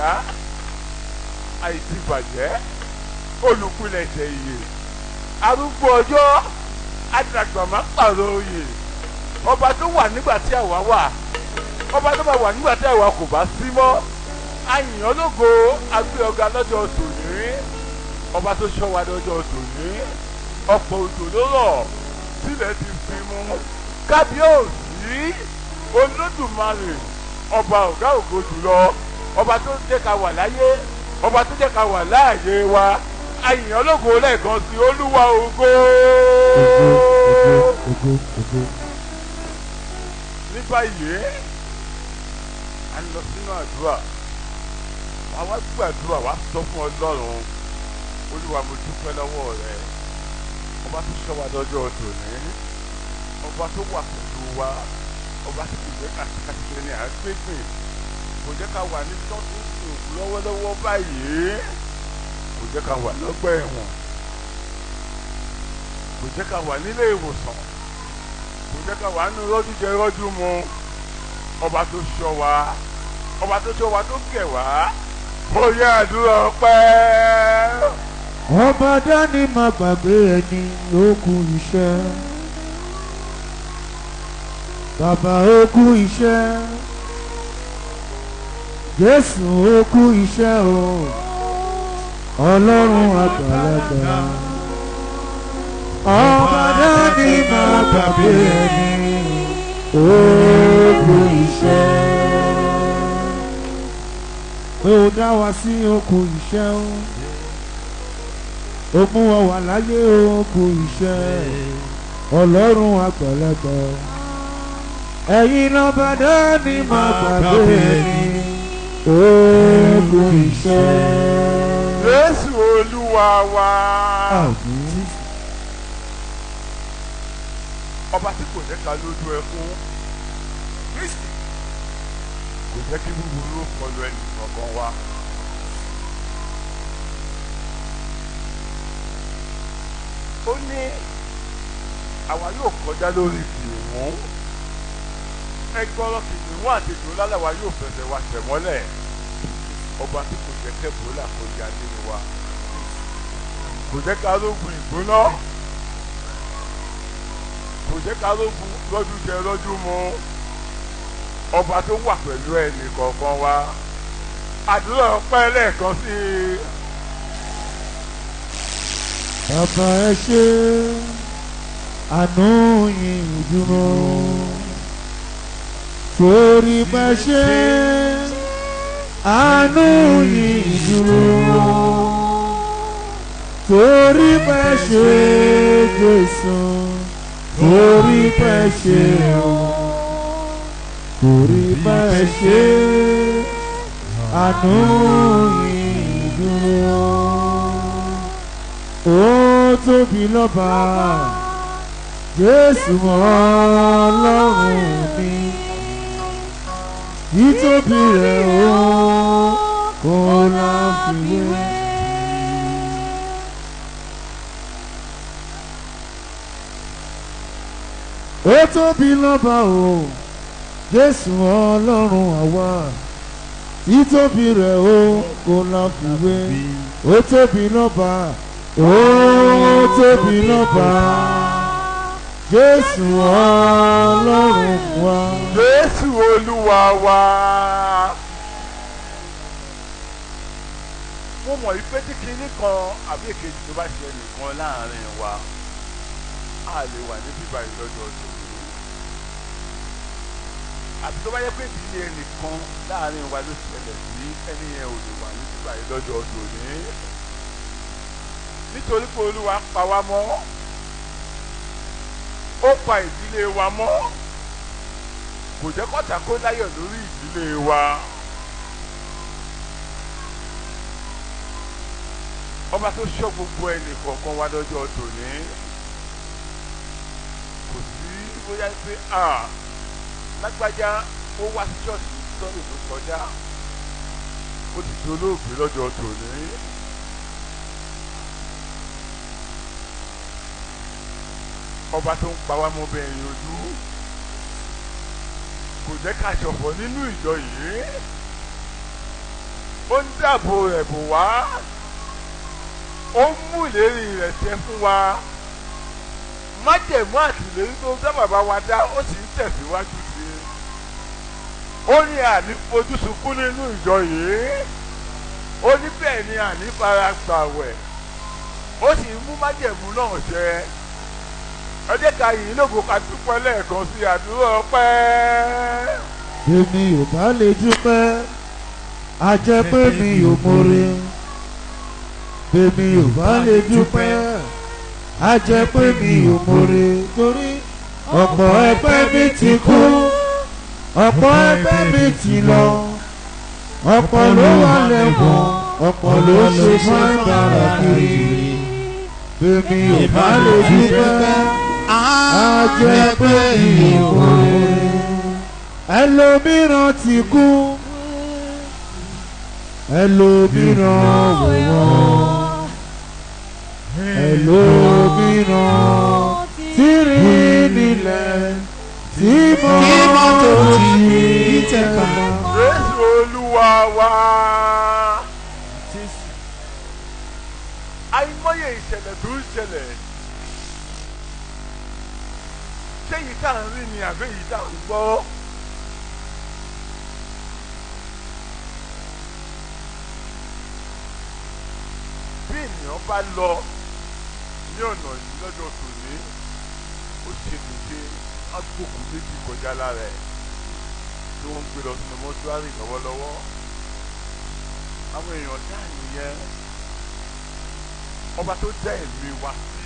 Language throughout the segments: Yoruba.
àìdíbàjá àìdíbàjẹ́ olùkúlẹ̀ṣẹ̀ ìyè arúgbó ọjọ́ àdàgbà má pààrọ̀ oyè ọba tó wà nígbà tí àwa wà ọba tó bá wà nígbà tí àwa kò bá sí mọ́ àyìn ológo agbé ọ̀gá lọ́jọ́ tòní ọba tó ṣọ́ wa lọ́jọ́ tòní ọ̀pọ̀ òjò ló rọ̀ sílẹ̀ ti fi mú kábíyèsí olódùmarè ọba ọ̀gá ògo jùlọ ọba tó jẹ́ ká wà láyé ọba tó jẹ́ ká wà láàyè wa àyìn ológo lẹ́ẹ̀kan sí olúwa ògo. ní báyìí a ń lọ sínú àdúrà wàá wá gbàdúrà wàá sọ fún ọlọ́run olúwa mo dúpẹ́ lọ́wọ́ rẹ ọba tó ṣọ́ wa lọ́jọ́ tòní ọba tó wà pẹ̀lú wa ọba tó kò jẹ́ kàtìkàtì ní àgbègbè kò jẹ́ ká wà ní tọ́tù òkú lọ́wọ́lọ́wọ́ báyìí kò jẹ́ ká wà lọ́gbà ẹ̀wọ̀n kò jẹ́ ká wà nílé ìwòsàn kò jẹ́ ká wà nínú rọ́jú jẹ rọ́jú mu ọba tó ṣọ́ wa ọba tó ṣọ́ wa tó gẹ̀ wá ó yẹ àdúrà ọpẹ́. ọba dání má gbàgbé ẹni ó kú iṣẹ́ bàbá ó kú iṣẹ́ Jésù ó kú iṣẹ́ o ọlọ́run àgbàlagbà ọba dání má gbàgbé ẹni ó kú iṣẹ́ pé ó dá wa sí ó kú iṣẹ́ o ó mú ọ wà láyé ó kú iṣẹ́ ọlọ́run àgbàlagbà ẹ̀yin lọ́ba dání má gbàgbé ẹni ó kú iṣẹ́. Jésù olúwa wa. ọba tí kò jẹ́ ká lójú ẹkún Kristi kò jẹ́ kí búburú kọlu ẹnì kankan wa. ó ní àwa yóò kọjá lórí kìnìún ẹgbọ́rọ̀ kìnìún àti ètò lálàwà yóò fẹsẹ̀ wa tẹ̀ mọ́lẹ̀ ọba tí kò jẹ́ kẹ́bùrọ́là kò yá nínú wa kò jẹ́ ká lóògùn ìgbóná kò jẹ́ ká lóògùn lọ́dún jẹ lọ́dún mu ọba tó wà pẹ̀lú ẹnì kọ̀ọ̀kan wa àdúrà ọpẹ́ lẹ́ẹ̀kan sí i. bàbá ẹ ṣé àánú yín dúró torí bá ṣe àánú yín dúró torí bá ṣe Jésù torí bá ṣe o torí bá ṣe àánú yín dúró ó tóbi lọ́ba Jésù ọlọ́run mi títóbi rẹ̀ ó kò láfiwé. ó tóbi lọ́ba o Jésù ọlọ́run àwa títóbi rẹ̀ ó kò láfiwé. ó tóbi lọ́ba ó tóbi lọ́ba Jésù ọlọ́run wa. Jésù olúwa wa. mo mọ̀ wípé tí kinní kan àbí èkejì tó bá ṣe ẹnìkan láàrin wa a lè wà ní bíbá ìlọ́jọ́ tòní àbí tó bá yẹ pé ìdílé ẹnìkan láàrin wa ló ṣẹlẹ̀ sí ẹni yẹn ò lè wà ní bíbá ìlọ́jọ́ tòní nítorí pé olúwa pa wá mọ́ ó pa ìdílé wa mọ́ kò jẹ́ kọ́ta kó láyọ̀ lórí ìdílé wa ọba tó ṣọ́ gbogbo ẹnì kọ̀ọ̀kan wa lọ́jọ́ tòní kò sí bóyá pé lágbájá ó wá sí ṣọ́ọ̀ṣì sọ́ọ̀rì tó kọjá ó ti dolóògbé lọ́jọ́ tòní. ọba tó ń pa wá mọ́ bẹ́ẹ̀ yọjú kò jẹ́ ká ṣọ̀fọ̀ nínú ìjọ yìí ó ń dáàbò rẹ̀ bò wá, ó ń mú ìlérí rẹ̀ ṣẹ fún wa. Májẹ̀mú àtìlérí tó dá bàbá wa dá ó sì ń tẹ̀síwájú sí i. Ó ní àní fojú sunkún nínú ìjọ yìí, ó ní bẹ́ẹ̀ ni àní fara gbàwẹ̀, ó sì ń mú májẹ̀mú náà ṣẹ. Ẹ jẹ́ ká yìn lógo ká dúpẹ́ lẹ́ẹ̀kan sí àdúrà ọpẹ́. Èmi ò bá lè dúpẹ́, a jẹ́ pé mi ò mọ̀re. Èmi ò bá lè dúpẹ́, a jẹ́ pé mi ò mọ̀re. Torí ọ̀pọ̀ ẹgbẹ́ mi ti kú, ọ̀pọ̀ ẹgbẹ́ mi ti lọ, ọ̀pọ̀ ló wà lẹ́wọ̀n, ọ̀pọ̀ ló ṣe fún ìbára kiri. Èmi ò bá lè dúpẹ́, a jẹ́ pé mi ò mọ̀re. Ẹlòmíràn ti kú, ẹlòmíràn wẹ̀wọ̀n, ẹlòmíràn ti rìn nílẹ̀ tí mọ́tò ti tẹ̀ka. Jésù Olúwa wa. Àìmọye ìṣẹ̀lẹ̀ tó ń ṣẹlẹ̀. Ṣé èyí tá à ń rí ni àbí èyí tá à ń gbọ́? Bí ènìyàn bá lọ ní ọ̀nà yìí lọ́jọ́ tòní, ó ṣe kò ṣe agbókù méjì kọjá lára ẹ̀ tí wọ́n ń gbé lọ sínú mọ́ṣúárì lọ́wọ́lọ́wọ́. Àwọn èèyàn dá nìyẹn. Ọba tó dá ẹ̀mí wa sí.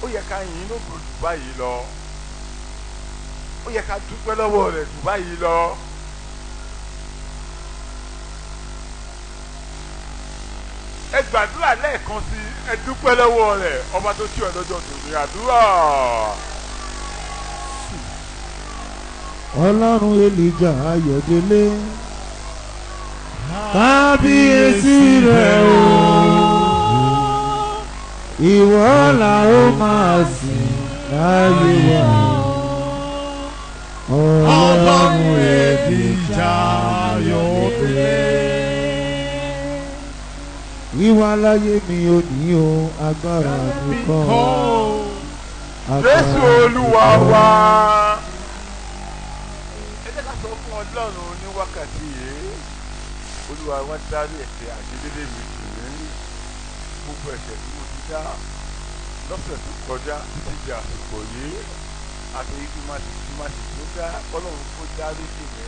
Ó yẹ ká yìn lógo jù báyìí lọ. Ó yẹ ká dúpẹ́ lọ́wọ́ rẹ̀ jù báyìí lọ. Ẹ gbàdúrà lẹ́ẹ̀kan sí, ẹ dúpẹ́ lọ́wọ́ rẹ̀, ọba tó tú ẹ lọ́jọ́ tòní. Àdúrà. Ọlọ́run Èlíjà Ayọ̀délé, kábíyèsí rẹ̀ o, ìwọ là ó máa sìn láyé wa. Ọlọ́run Èlíjà Ayọ̀délé, ìwà láyé mi ò ní o, agbára mi kọ́. Jésù Olúwa wa. Ẹ jẹ́ ká sọ fún Ọlọ́run ní wákàtí yìí. Olúwa wọn dárí ẹ̀ṣẹ̀ àṣedédé mi jù mí. Gbogbo ẹ̀ṣẹ̀ tí mo ti dá lọ́sẹ̀ tó kọjá títí di àsìkò yìí. Àti kí má sì tó dá Ọlọ́run kó dárí jì mí.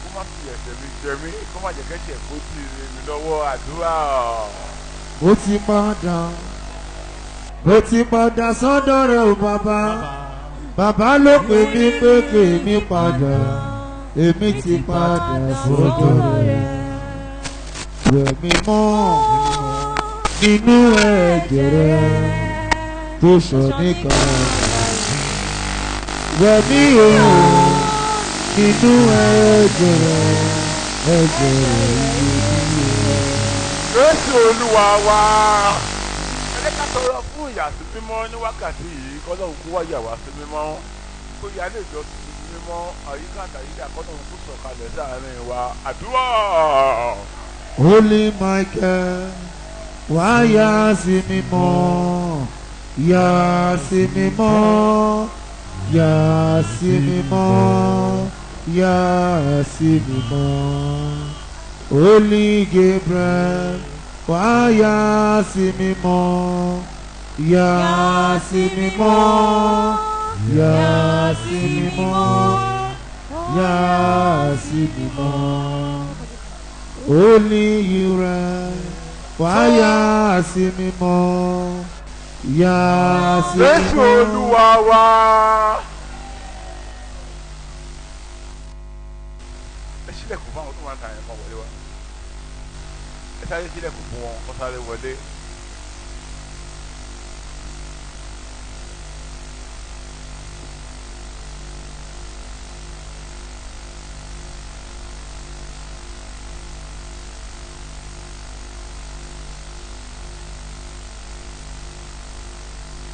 Kó má fi ẹ̀ṣẹ̀ mi jẹ mí. Kó má jẹ́ kẹ́ṣẹ̀ kó dì rè mí lọ́wọ́. Àdúrà. Mo ti padà sọ́dọ̀ rẹ̀ o bàbá. Bàbá ló pè mí pé kèmí padà. Èmi ti padà sọ́dọ̀ rẹ̀. Wẹ̀ mí mọ́ nínú ẹ̀jẹ̀ rẹ̀ tó sọ ní Kálífárì. Wẹ̀ mí o nínú ẹ̀jẹ̀ rẹ̀, ẹ̀jẹ̀ rẹ̀ yìí. Jésù Olúwa wa. Ẹ jẹ́ ká tọrọ fún ìyàsí mímọ́ ní wákàtí yìí, kọ́lọ́hún kó wáyà wá sí mímọ́. Kó yá lè jọ sí mímọ́, àyíká àtàyíká kọ́lọ́hún kó sọ̀kalẹ̀ sáàárín wa. Àdúrà. Holy Michael, wá yá sí mímọ́, yá sí mímọ́, yá sí mímọ́, yá sí mímọ́. Holy Gabriel, wá yá sí mímọ́, yá sí mímọ́, yá sí mímọ́, yá sí mímọ́. Holy Uriel, wá yá sí mímọ́, yá sí mímọ́. Jésù Olúwa wa. Ẹ ṣílẹ̀kùn fún àwọn tó máa ń ta ẹ̀mọ́ wọlé wa. Ẹ sáré ṣílẹ̀kùn fún wọn, kó sáré wọlé.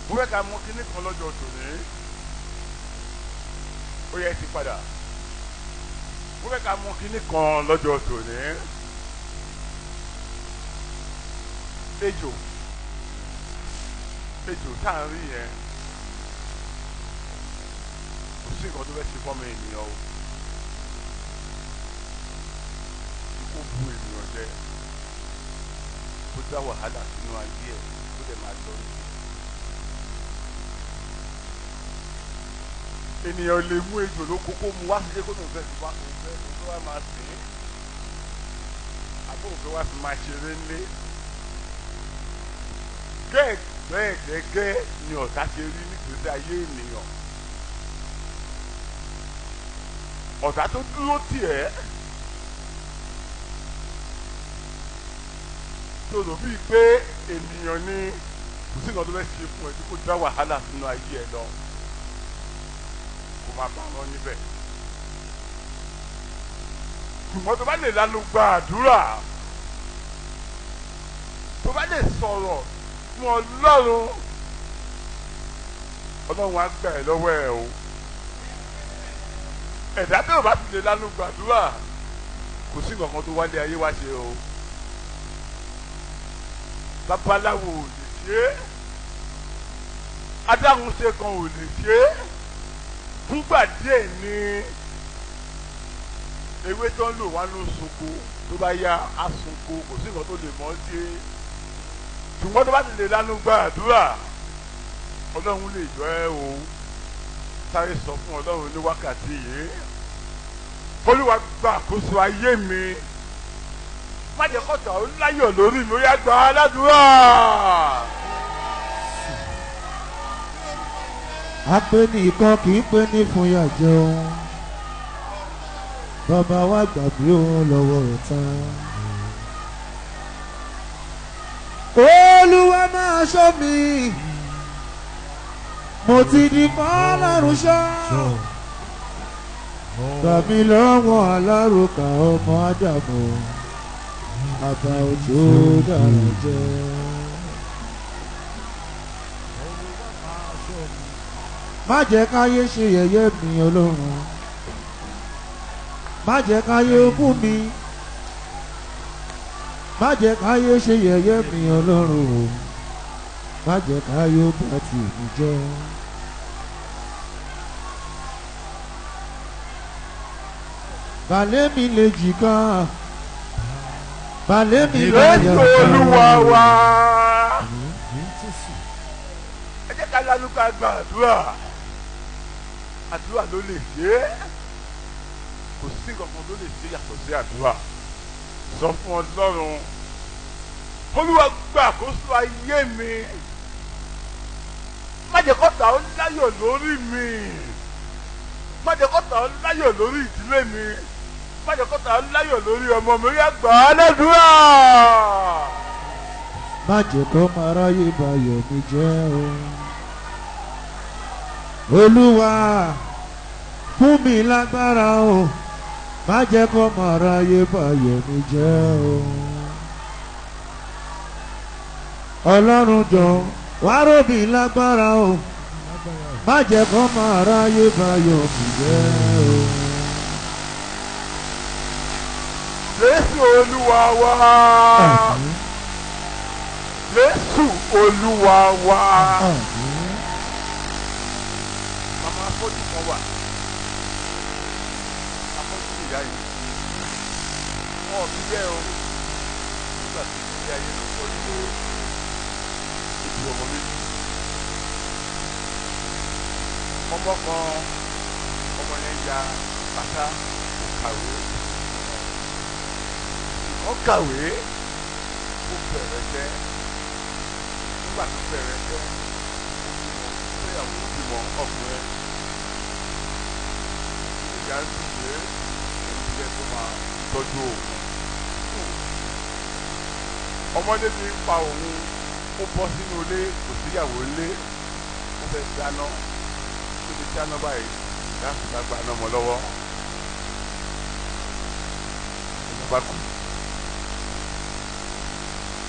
Mo fẹ́ ká mú kíní kan lọ́jọ́ tòní. Ó yẹ ti padà. mo fẹ́ ká mọ kinní kan lọ́jọ́ tòní. ejò tá à ń rí yẹn kò sí nǹkan tó fẹ́ ṣe fọ́mọ ènìyàn o. kó bu ènìyàn jẹ kó dá wàhálà sínú ayé ẹ̀ kó lè máa lọ ní. ènìyàn lè mú ejò ló kókó mu wá sílé kó lóun fẹ́ fi wá òun fẹ́ wá máa sìn ín àbó òun fẹ́ wá fi máa ṣeré ńlé. gẹ́gẹ́ ni ọ̀tá ṣe rí nígbèsè ayé ènìyàn. ọ̀tá tó dúró tì ẹ́ tó rò bíi pé ènìyàn ni kò sí nǹkan tó fẹ́ ṣe fún ẹ tí kò dá wàhálà sínú ayé ẹ lọ kò máa bá wọn níbẹ̀. ṣùgbọ́n tó bá lè lanu gba àdúrà tó bá lè sọ̀rọ̀ fún Ọlọ́run Ọlọ́run á gbà ẹ́ lọ́wọ́ ẹ o. ẹ̀dá tó bá ti lè lanu gbàdúrà kò sí nǹkan tó wálé ayé wá ṣe o. babaláwo ò lè ṣe é adáhunṣe kan ò lè ṣe é fúngbà díẹ̀ ni ewé tó ń lò wá ló sunko tó bá yá á sunko kò sí nǹkan tó lè mọ́ ṣe ṣùgbọ́n tó bá ti lè lánú gba àdúrà Ọlọ́run lè yọ ẹ́ o. sáré sọ fún Ọlọ́run ní wákàtí yìí Olúwa gba àkóso ayé mi má jẹ́ kọ́tà ó láyọ̀ lórí mi ó yá gba aládùúrà. apẹ nìkan kì í pé ní fún yà jẹun bàbá wa gbàgbé òun lọ́wọ́ ọ̀tá. Olúwa máa ṣọ́ mi mo ti di fọ́lọ́run ṣọ́ tàbí lọ́wọ́ alárùkà ọmọ Ádámù àbá òjò dára jẹ́. má jẹ́ káyé ṣe yẹ̀yẹ́ mi Ọlọ́run má jẹ́ káyé bú mi má jẹ́ káyé ṣe yẹ̀yẹ́ mi Ọlọ́run má jẹ́ káyé bá ti mi jẹ́. balẹ̀ mi lè jìkà balẹ̀ mi lè yàtọ̀ Olúwa wa. ẹ jẹ́ ká lálù ká gba àdúrà ló lè ṣe é kò sí kankan ló lè ṣe yàtọ̀ sí àdúrà. sọ fún Ọlọ́run Olúwa gba àkóso ayé mi má jẹ́ kọ́tà ó láyọ̀ lórí mi má jẹ́ kọ́tà ó láyọ̀ lórí ìdílé mi má jẹ́ kọ́tà ó láyọ̀ lórí ọmọ mi yá gbà á lẹ́dúrà. má jẹ́ kó máa ráyè bayọ̀ mi jẹ́ o. Olúwa fún mi lágbára o má jẹ́ kó máa ráyè bayọ̀ mi jẹ́ o. Ọlọ́run jọ wá rọ̀ mí lágbára o má jẹ́ kó máa ráyè bayọ̀ mi jẹ́ o. Jésù Olúwa wa. Jésù Olúwa wa. Màmá afọ́jú kan wà. Afọ́jú ìyá yìí. Wọ́n fi bẹ́ẹ̀ o. Nígbà tí ilé ayé ló fọ́jú o. Ìdí ọmọ méjì. Ọmọ kan ọmọ yẹn ya bàtà kàwé. Ó kàwé. Ó bẹ̀rẹ̀ jẹ́. Nígbà tó bẹ̀rẹ̀ jẹ́. Ìyàwó bímọ ọkùnrin ìyá ń dùgbé ìdílé tó máa tọ́jú òun. ọmọdé ti ń pa òun ó bọ́ sínú ilé kò síyàwó ilé ó fẹ́ dáná ó ti dáná báyìí láti gbàgbà náà mọ́ lọ́wọ́ ìyá bá kú.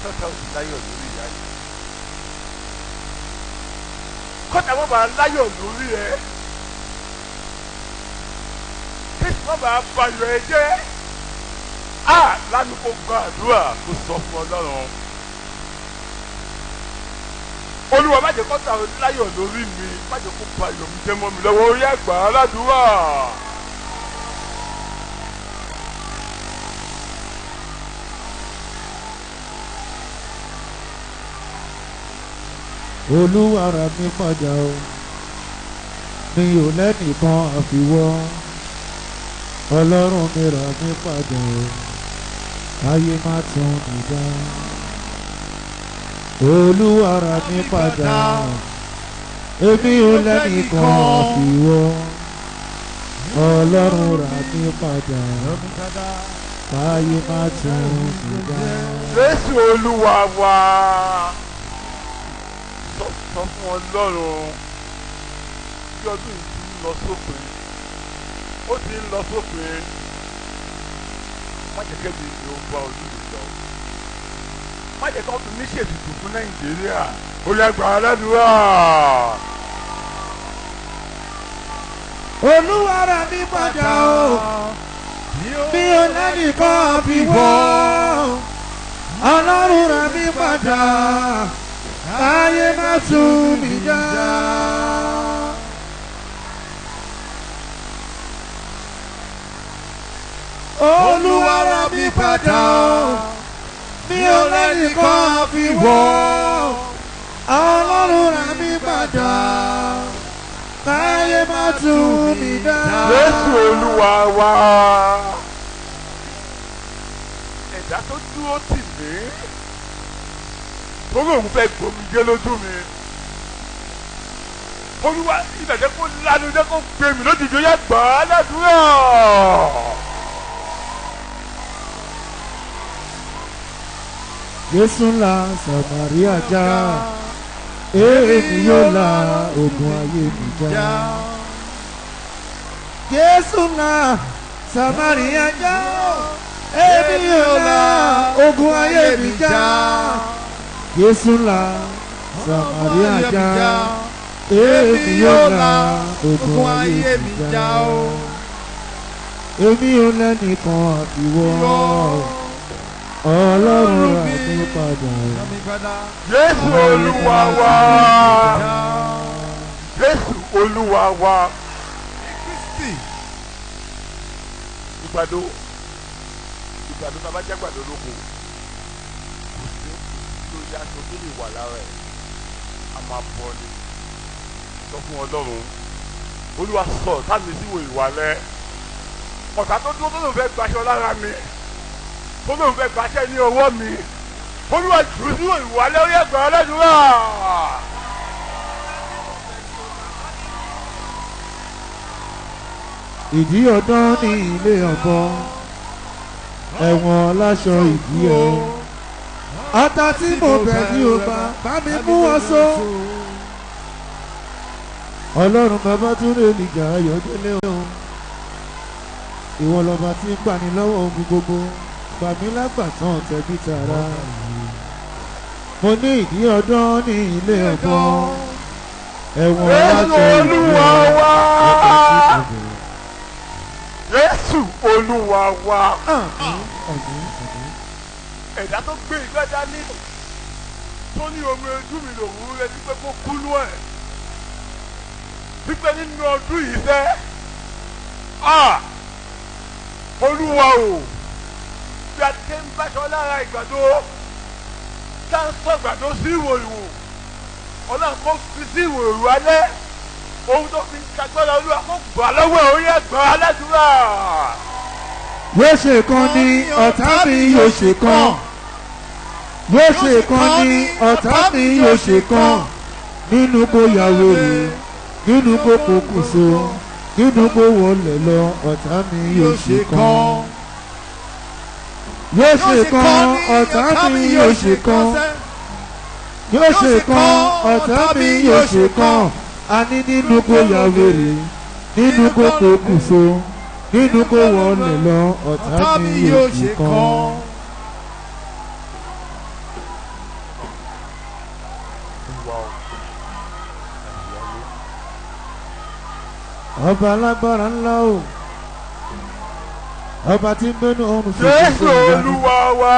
tọ́tà ò sí láyọ̀ lórí ìyá yìí. kọ́tà wọ́n bá láyọ̀ lórí ẹ̀. Kristu wọ́n bá bayọ̀ ẹ jẹ́ lánàá kó gba àdúrà kó sọ fún Ọlọ́run. Olúwa má jẹ́ kó ta láyọ̀ lórí mi, má jẹ́ kó bayọ̀ mi jẹ́ mọ́ mi lọ́wọ́, ó yá gbà á ládùúrà. Olúwa rà mí padà o, mi ò lẹ́nìkan àfiwọ́. Ọlọ́run mi rà mí padà o, ayé má tún mi dá. Olúwa rà mí padà, èmi ò lẹ́nìkan àfiwọ́. Ọlọ́run rà mí padà, ayé má tún mi dá. Jésù Olúwa wa. Sọ fún Ọlọ́run bí ọdún yìí ti ń lọ sópin, ó ti ń lọ sópin, má jẹ́ kẹ́mi ni ó bá ojú mi lọ, má jẹ́ kí wọ́n tún ní ṣètùtù fún Nàìjíríà, ó yá gbà á ládùúrà. Olúwa rà mí padà o, mi ò lẹ́nìkan àfiwọ́. Ọlọ́run rà mí padà, ayé má tún mi dá. Olúwa rà mí padà, mi ò lẹ́nìkan àfiwọ́. Ọlọ́run rà mí padà, ayé má tún mi dá. Jésù Olúwa wa. Ẹ̀dá tó dúró tì mí, torí òun fẹ́ gbòmìjẹ́ lójú mi. Olúwa ìbẹ̀jẹ̀ kó lanu jẹ́ kó gbé mi lójijì, ó yá gbà á ládùúrà. Jésù ńlá Sàmáríà já, èmi yóò la ogun ayé mi já. Jésù ńlá Sàmáríà já, èmi yóò la ogun ayé mi já. Jésù ńlá Sàmáríà já, èmi yóò la ogun ayé mi já. Èmi ò lẹ́nìkan àfiwọ́. Ọlọ́run rà mí padà. Jésù Olúwa wa. Jésù Olúwa wa. Ìgbàdo bàbá jẹ́ àgbàdo lóko, kò sí lórí aṣọ tó lè wà lára ẹ̀, a máa bọ́ ni. Sọ fún Ọlọ́run, Olúwa sọ táàmì síwò ìwàlẹ̀, ọ̀tá tó dúró tó lòun fẹ́ gbaṣọ lára mi, tó lòun fẹ́ gbaṣẹ́ ní ọwọ́ mi, Olúwa jù ú síwò ìwàlẹ̀, ó yẹ gbà á lẹ́dùúrà. Ìdí ọ̀dán ní ilé ọ̀bọ, ẹ̀wọ̀n láṣọ ìdí ẹ̀. Ata tí mo bẹ̀ ní ọba bá mi mú wọn so. Ọlọ́run bàbá tún lè nìjà Ayọ̀délé o. Ìwọ lọba tí ń gbani lọ́wọ́ ogun gbogbo, gbà mí lágbàtàn tẹ̀bí tara. Mo ní ìdí ọ̀dán ní ilé ọ̀bọ, ẹ̀wọ̀n láṣọ ìdí ẹ̀. Jésù Olúwa wa. Ẹ̀dá tó gbé ìgbà dání tó ní omi ojú mi lòun rẹ ti pé kó kúlú ẹ̀, pípẹ́ nínú ọdún yìí fẹ́. Olúwa o, bí a ti ń báṣọ lára ìgbàdo, tá ń sọ ìgbàdo sí ìwòrìwò, Ọlọ́run kò fi sí ìwòrìwò alẹ́, ohun tó fi kagbọ́dọ̀ Olúwa kò gbà lọ́wọ́ ẹ̀, ó yẹ gbà á ládùúrà. Yóò ṣe kan ní ọ̀tá mi yóò ṣe kan. Yóò ṣe kan ní ọ̀tá mi yóò ṣe kan. Nínú kó yàwó rè, nínú kó pokùnso, nínú kó wọlé lọ, ọ̀tá mi yóò ṣe kan. Yóò ṣe kan, ọ̀tá mi yóò ṣe kan. Yóò ṣe kan, ọ̀tá mi yóò ṣe kan. Àní nínú kó yàwó rè, nínú kó pokùnso, nínú kó wọlé lọ, ọ̀tá mi yóò ṣe kan. Ọba alágbára ńlá o, ọba tí ń gbénu ọrùn fún Jésù Olúwa wa.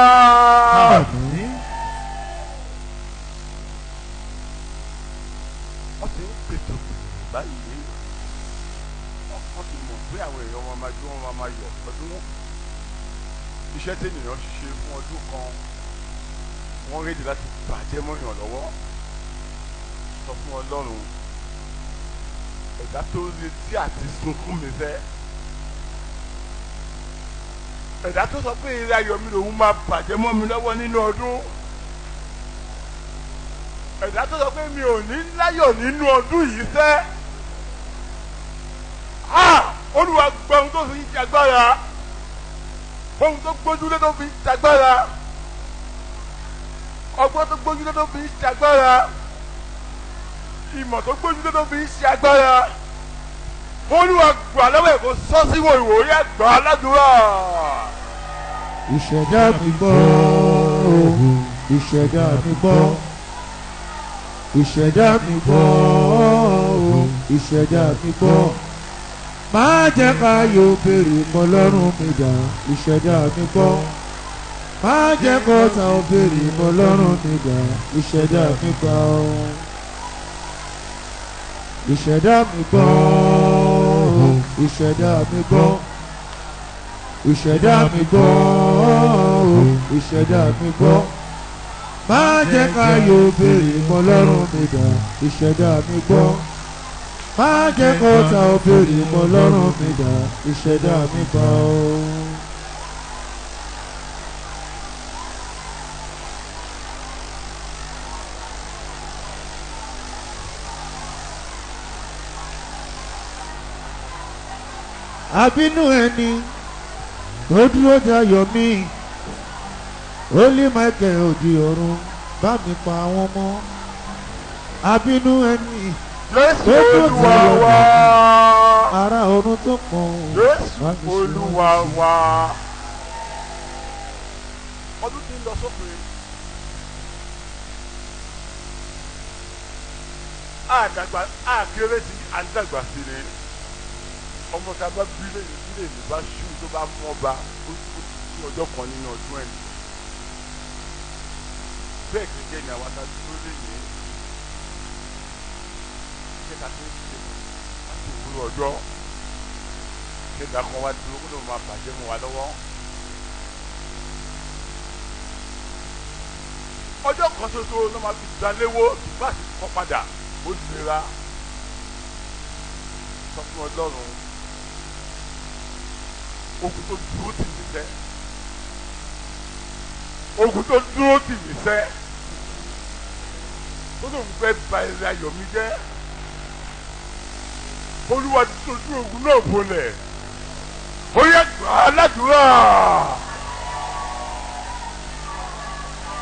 Àmín. Wọ́n ti ń pètò báyìí. Wọ́n ti mọ̀ pé àwọn èèyàn wọn máa jó wọn máa yọ̀ ọdún. Iṣẹ́ tí ènìyàn ṣe fún ọdún kan, wọ́n rédí láti bàjẹ́ mọ́yàn lọ́wọ́. Sọ fún Ọlọ́run, ẹ̀dá tó retí àti sunkún mi fẹ́. Ẹ̀dá tó sọ pé eré ayọ̀ mi lòun máa bàjẹ́ mọ́ mi lọ́wọ́ nínú ọdún. Ẹ̀dá tó sọ pé mi ò ní láyọ̀ nínú ọdún yìí fẹ́. Olúwa gba ohun tó fi ń jagbára, ohun tó gbójúlé tó fi ń jagbára, ọgbọ́n tó gbójúlé tó fi ń jagbára, ìmọ̀ tó gbójúlé tó fi ń ṣe agbára. Olúwa gbà lọ́wọ́ ẹ̀kọ́ sọ́síwò ìwòye àgbà aládùúrà. Ìṣẹ̀dá mi gbọ́, ìṣẹ̀dá mi gbọ́, ìṣẹ̀dá mi gbọ́, ìṣẹ̀dá mi gbọ́. Má jẹ́ ká yóò béèrè mọ́ lọ́rùn mi dà, ìṣẹ̀dá mi gbọ́. Má jẹ́ kó ta ò béèrè mọ́ lọ́rùn mi dà, ìṣẹ̀dá mi gbọ́. Ìṣẹ̀dá mi gbọ́, ìṣẹ̀dá mi gbọ́, ìṣẹ̀dá mi gbọ́, ìṣẹ̀dá mi gbọ́. Má jẹ́ ká yóò béèrè mọ́ lọ́rùn mi dà, ìṣẹ̀dá mi gbọ́. Má jẹ́ kó ta ò béèrè mọ́ lọ́rùn mi dà, ìṣẹ̀dá mi gbọ́. Àbínú ẹni tó dúró dayọ̀ mí, Holy Michael òdì ọ̀run bá mi pa àwọn ọmọ. Àbínú ẹni Jésù Olúwa wa. Ará ọ̀run tó kàn. Jésù Olúwa wa. Ọdún tí ń lọ sópin. Àdàgbà àkéré tí à ń dàgbà sí ni. Ọmọ tá a bá bí lẹ́yìn tí lè ní bá ṣú tó bá mú ọba ó ní ọjọ́ kan nínú ọdún ẹ̀. Bẹ́ẹ̀ gẹ́gẹ́ ni àwọn adájọ́ lè ní iṣẹ́ ta ti ń ṣe láti òwúrọ̀ ọjọ́. Ṣéda kan wá dúró kó ló máa bàjẹ́ mọ́ wa lọ́wọ́. Ọjọ́ kan ṣoṣo ló máa fi ìdáléwó ìgbà tí kọ́ padà ó nira. Sọ fún Ọlọ́run. Ogun tó dúró tì mí sẹ́. Ogun tó dúró tì mí sẹ́. Tó lóun fẹ́ ba eré ayọ̀ mi jẹ́. Olúwa ti sojú ogun náà bolẹ̀. Ó yẹ gbà á ládùúrà.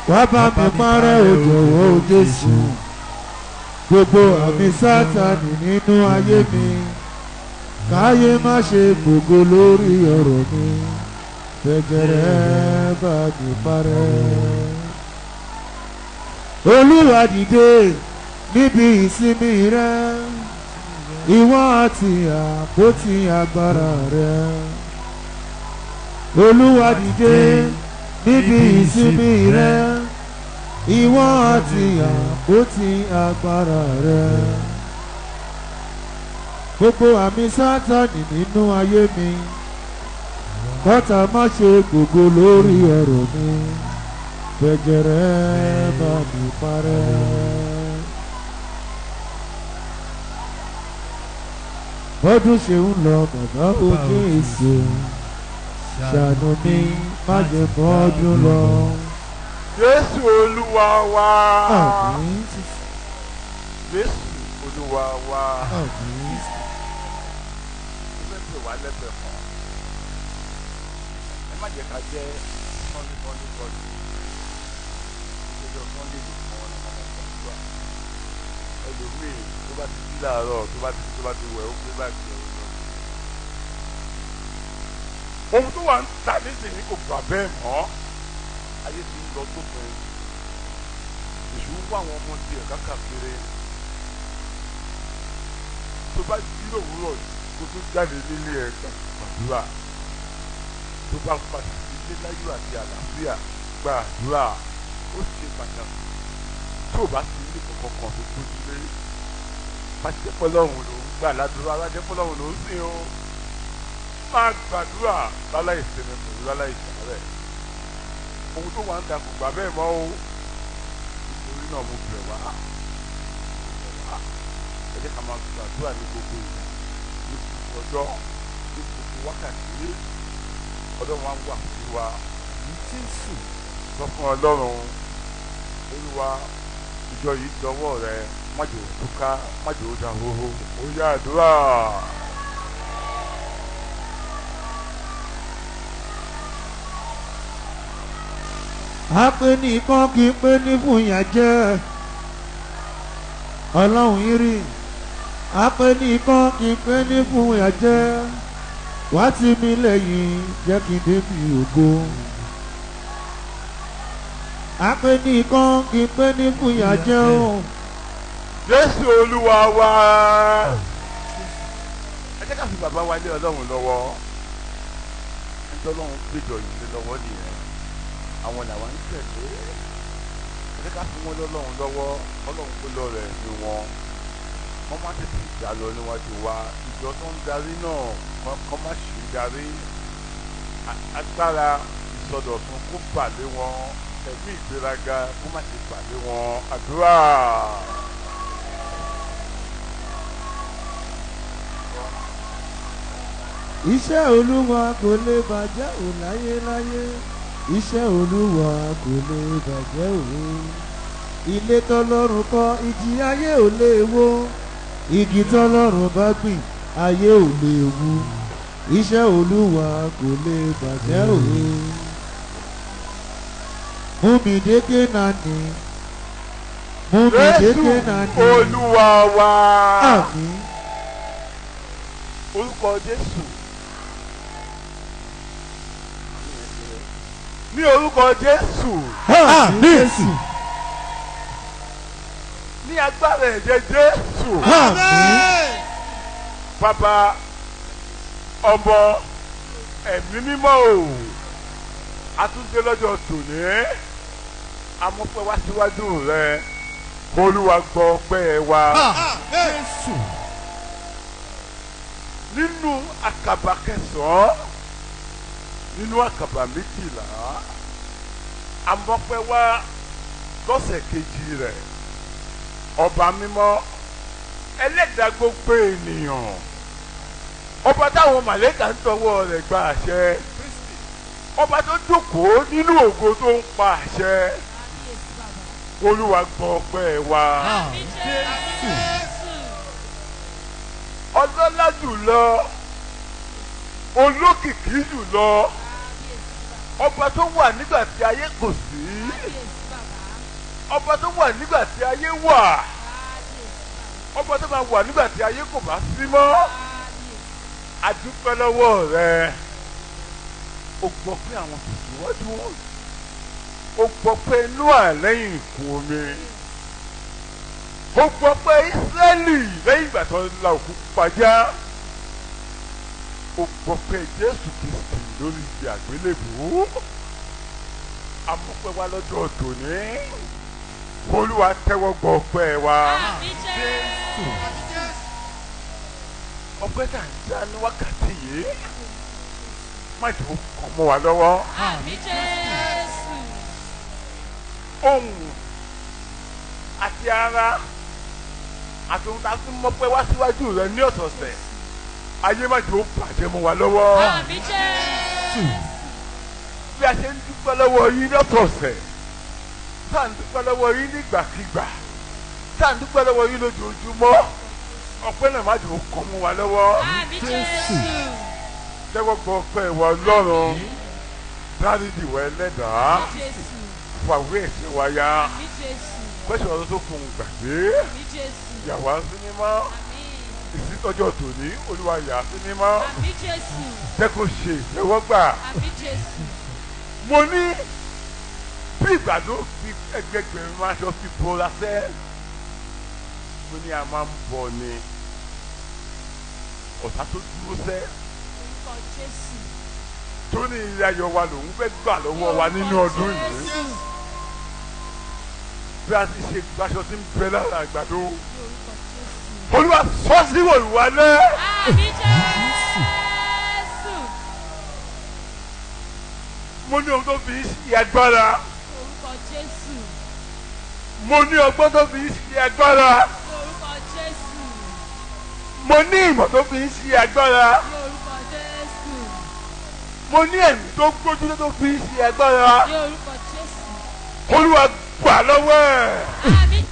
Wá bá mi parẹ́ òjòwò Jésù. Gbogbo àmì Sátánì nínú ayé mi. Káyé má ṣe gbogbo lórí ọ̀rọ̀ mi, fẹ̀jẹ̀rẹ̀ bá mi parẹ́. Olúwa dìde níbi ìsinmi rẹ, ìwọ àti àpótí agbára rẹ. Olúwa dìde níbi ìsinmi rẹ, ìwọ àti àpótí agbára rẹ. Gbogbo àmì Sátánì nínú ayé mi, kọ́tà má ṣe gbogbo lórí ọ̀rọ̀ mi, fẹ̀jẹ̀rẹ̀ bá mi parẹ́. Bọ́dún ṣe ń lọ bàbá ojú èso, ṣàánú mi má jẹ́ bọ́dún lọ. Jésù Olúwa wa. Àmín. Jésù Olúwa wa. Àmín. Wà lẹ́bẹ̀ẹ́ kan ẹ má jẹ́ ká jẹ́ kọ́ni ìṣèjọ sunday nìkan ọ̀nà ọmọ ìgbàlúwà ẹlòmíì tó bá ti jí láàárọ̀ tó bá ti wẹ̀ ó gbé báàgì ẹ̀rọ lọ. ohun tó wà ń ta nísìnyí kò gbà bẹ́ẹ̀ mọ́ ayé ti ń lọ sópin èṣù ń wá àwọn ọmọ tiẹ̀ kákàkiri tó bá jí lòwúrọ̀ kó tó jáde nílé ẹ̀ gbàdúrà bá padà sí ilé láyọ̀ àti àlàáfíà gba àdúrà ó ṣe pàtàkì tó bá sí ilé kankan kan tó gbójúlé pàṣẹpọ̀ lọ́hùn ló ń gbà ládùúrà alájẹpọ̀ lọ́hùn ló ń sìn ó máa gbàdúrà láláì sinmi pẹ̀lú láláì sàárẹ̀ ohun tó wà ń ta kò gbà bẹ́ẹ̀ mọ́ o nítorí náà mo bẹ̀ wá ẹ jẹ́ ká máa gbàdúrà ní gbogbo ìgbà ní gbogbo ọjọ́ ní gbogbo wákàtí ọlọ́run wa ń wà fún wa ní Jésù sọ fún ọlọ́run olúwa ìjọ yìí dọwọ́ rẹ májò túká májò dàhóhó ó yá àdúrà. apẹ nìkan kì í pé ní fún ìyà jẹ ọlọ́run yìí rí apẹ nìkan kì í pé ní fún ìyà jẹ wá tì mí lẹ́yìn jẹ́ kí n débi ògo apẹ nìkan kì í pé ní fún ìyà jẹ o. Jésù olúwa wa ẹ jẹ́ ká fi bàbá wa lé ọlọ́run lọ́wọ́ ẹjọ́ ọlọ́run gbẹjọ yìí lé lọ́wọ́ nìyẹn àwọn làwọn ń tẹ̀lé ẹ jẹ́ ká fi wọn lọ́lọ́run lọ́wọ́ ọlọ́run pé lọ rẹ̀ ni wọn má tètè já lọ níwájú wa ìjọ tó ń darí náà kọ́ má ṣe darí agbára ìsọdọ̀tun kó bà lé wọn ẹ̀mí ìgbéraga kó má ṣe bà lé wọn àdúrà. iṣẹ́ olúwa kò lè bàjẹ́ ò láyéláyé iṣẹ́ olúwa kò lè bàjẹ́ ò ilé tọ́lọ́run kọ́ ìjì ayé ò lè wó igi tọ́lọ́run bá gbìn ayé ò lè wú iṣẹ́ olúwa kò lè bàjẹ́ ò mú mi dé Kénáánì mú mi dé Kénáánì olúwa wa àmín orúkọ Jésù. Ní orúkọ Jésù. Jésù. Ní agbára ẹ̀jẹ̀ Jésù. Bàbá ọmọ ẹ̀mí mímọ́ o. Àtúndé lọ́jọ́ tòní. Amọ̀pẹ́ wá síwájú rẹ̀. Olúwa gbọ́ ọpẹ́ wa. Jésù. Nínú àkàbà kẹsàn-án. Nínú àkàbà méjìlá amọ̀pẹ́ wá lọ́sẹ̀ kejì rẹ̀ ọba mímọ́ ẹlẹ́dàá gbogbo ènìyàn ọba táwọn màlẹ́kà ń tọwọ́ rẹ̀ gba àṣẹ ọba tó jókòó nínú ògo tó ń pa àṣẹ olúwa gbọ́ ọpẹ́ wa ọlọ́lá jùlọ olókìkí jùlọ ọba tó wà nígbà tí ayé kò sí ọba tó wà nígbà tí ayé wà ọba tó máa wà nígbà tí ayé kò bá sí mọ́ a dúpẹ́ lọ́wọ́ rẹ o gbọ́ pé àwọn tó síwájú o gbọ́ pé Nóà lẹ́yìn ìkún omi o gbọ́ pé Ísírẹ́lì lẹ́yìn ìgbà tó la òkú pàjá o gbọ́ pé Jésù Kristi lórí ibi àgbélébùú amọ̀pẹ́ wa lọ́jọ́ tòní Olúwa tẹ́wọ́ gbọ́ ọpẹ́ wa Jésù ọpẹ́ tá à ń dá ní wákàtí yìí má jẹ́ kó kàn mọ́ wa lọ́wọ́ ohùn àti ara àti ohun tá a fi mọ́pẹ́ wá síwájú rẹ ní ọ̀sọ̀ọ̀sẹ̀ ayé má jẹ́ ó bàjẹ́ mọ́ wa lọ́wọ́. Bí a ṣe ń dúpẹ́ lọ́wọ́ yín lọ́sọ̀ọ̀sẹ̀ tá à ń dúpẹ́ lọ́wọ́ yín nígbàkigbà tá à ń dúpẹ́ lọ́wọ́ yín lójoojúmọ́ ọpẹ́ náà má jẹ́ ó kàn mọ́ wa lọ́wọ́. Jẹ́wọ́ gbọ́ ọpẹ́ ìwọ Ọlọ́run dáríjì wọ ẹlẹ́dàá fàwé ẹ̀ṣẹ̀ wa ya pẹ́sẹ̀ ọdún tó kún un gbàgbé yàwá sí mímọ́ ìsítọ́jọ́ tòní Olúwa yà sí mímọ́ jẹ́ kó ṣe ìtẹ́wọ́gbà mo ní bí ìgbàdo fi ẹgbẹgbẹ̀rún aṣọ fi bora sẹ́ mo ní a máa ń bọ̀ ni ọ̀tá tó dúró sẹ́ tó ní ilé ayọ̀ wa lòun fẹ́ gbà lọ́wọ́ wa nínú ọdún yìí bí a ti ṣe gbaṣọ tí ń bẹ lára àgbàdo Olúwa sọ sí ìwà náà. Àmín Jésù. Mo ní ohun tó fi ṣe agbára. Orúkọ Jésù. Mo ní ọgbọ́n tó fi ṣe agbára. Orúkọ Jésù. Mo ní ìmọ̀ tó fi ṣe agbára. Orúkọ Jésù. Mo ní ẹ̀mí tó gbójúlé tó fi ṣe agbára. Orúkọ Jésù. Olúwa gbà lọ́wọ́ ẹ̀. Àmín